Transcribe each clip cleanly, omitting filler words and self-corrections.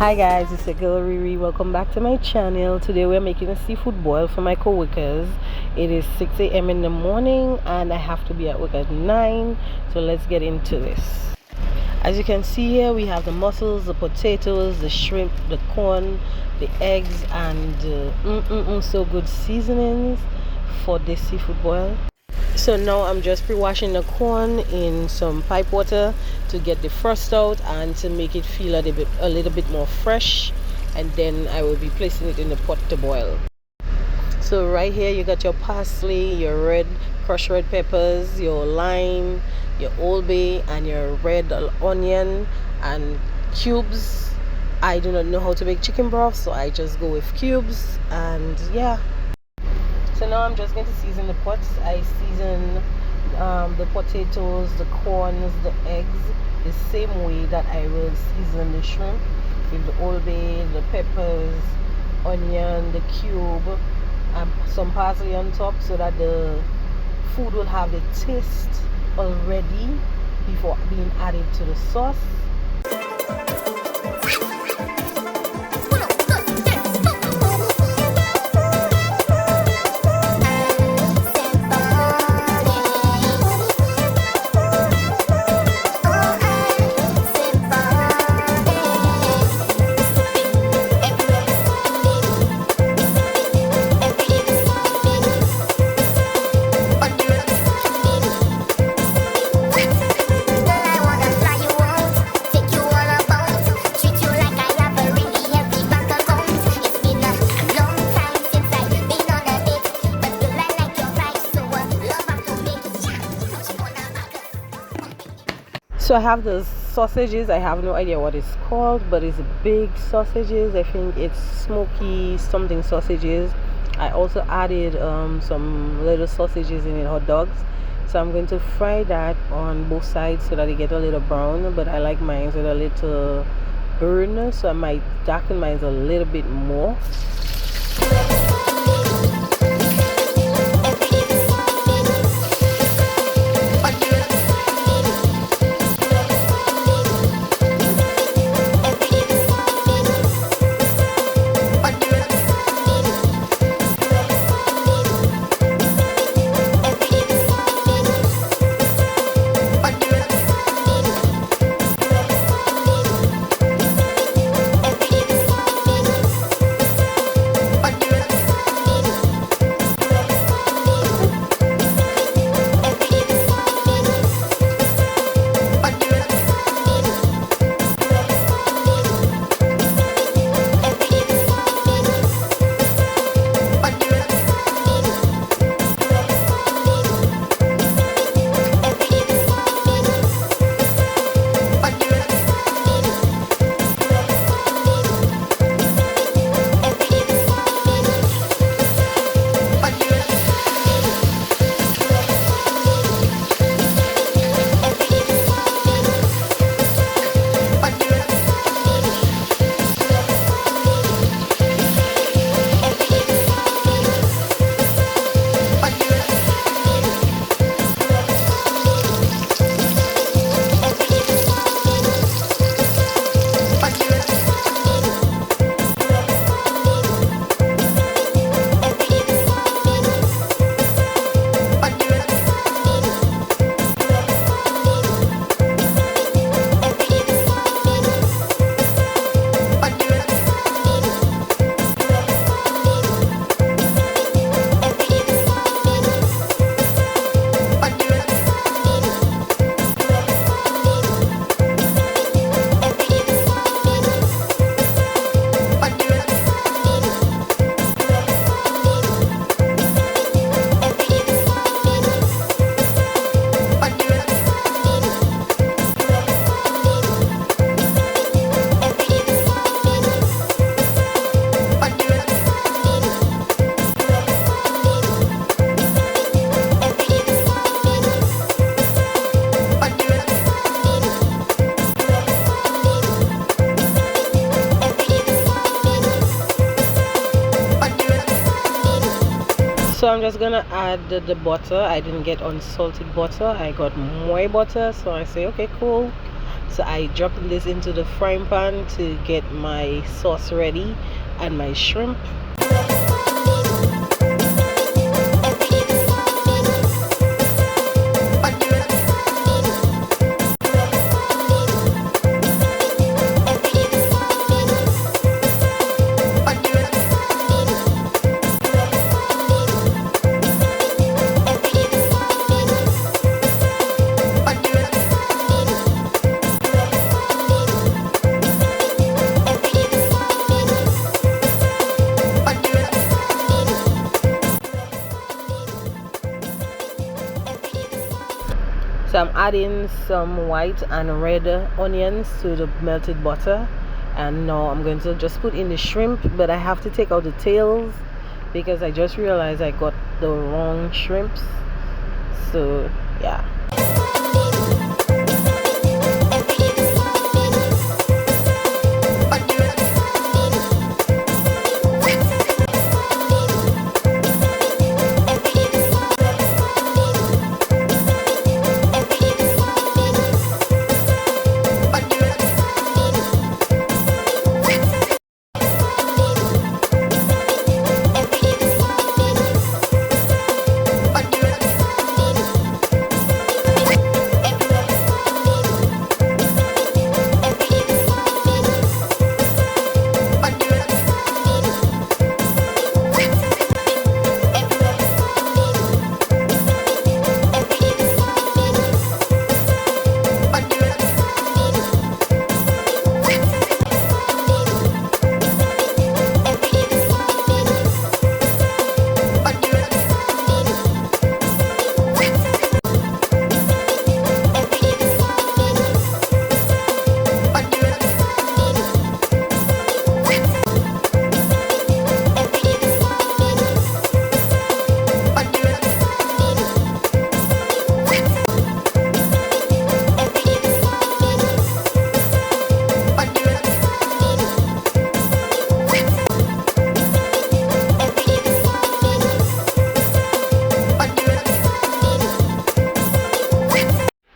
Hi guys, it's your girl Riri. Welcome back to my channel. Today we're making a seafood boil for my co-workers. It is 6 a.m. in the morning and I have to be at work at 9. So let's get into this. As you can see here, we have the mussels, the potatoes, the shrimp, the corn, the eggs, and so good seasonings for this seafood boil. So now I'm just pre-washing the corn in some pipe water to get the frost out and to make it feel a little bit more fresh, and then I will be placing it in the pot to boil. So right here you got your parsley, your crushed red peppers, your lime, your old bay, and your red onion and cubes. I do not know how to make chicken broth, so I just go with cubes. And yeah, so now I'm just going to season the pots. I season the potatoes, the corns, the eggs the same way that I will season the shrimp, with the old bay, the peppers, onion, the cube, and some parsley on top, so that the food will have the taste already before being added to the sauce. So I have the sausages. I have no idea what it's called, but it's big sausages. I think it's smoky something sausages. I also added some little sausages in it, hot dogs. So I'm going to fry that on both sides so that they get a little brown, but I like mine with a little burn, so I might darken mine a little bit more. So I'm just gonna add the butter. I didn't get unsalted butter, I got more butter, so I say okay, cool. So I dropped this into the frying pan to get my sauce ready and my shrimp. So I'm adding some white and red onions to the melted butter, and now I'm going to just put in the shrimp, but I have to take out the tails because I just realized I got the wrong shrimps. So yeah.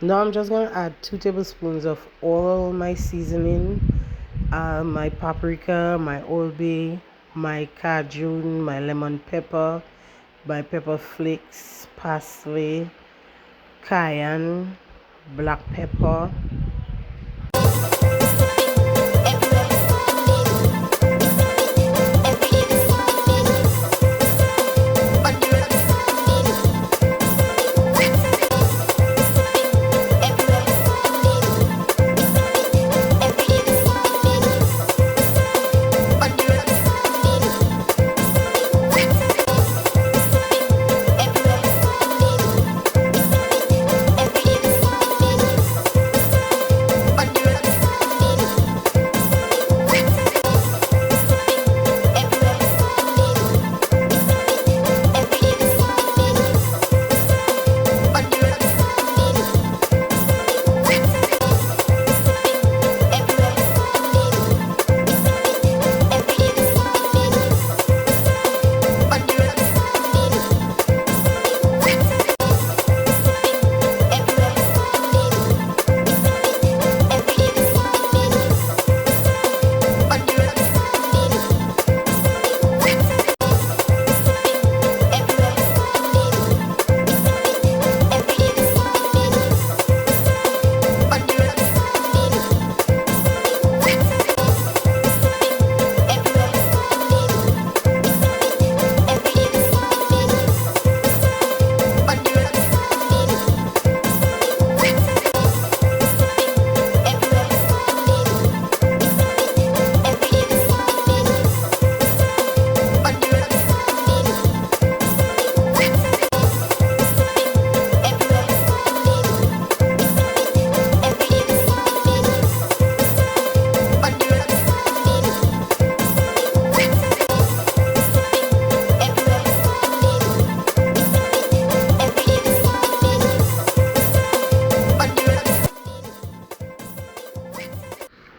Now I'm just going to add 2 tablespoons of all my seasoning, my paprika, my Old Bay, my cajun, my lemon pepper, my pepper flakes, parsley, cayenne, black pepper.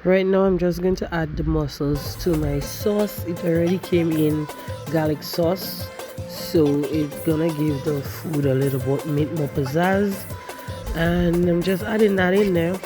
Right now I'm just going to add the mussels to my sauce. It already came in garlic sauce, so it's gonna give the food a little bit more pizzazz, and I'm just adding that in there.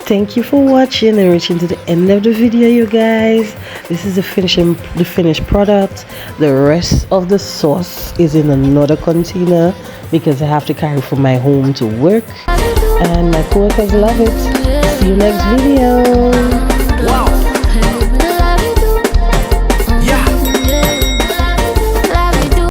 Thank you for watching and reaching to the end of the video, you guys. This is the finished product. The rest of the sauce is in another container because I have to carry from my home to work, and my coworkers love it. See you next video.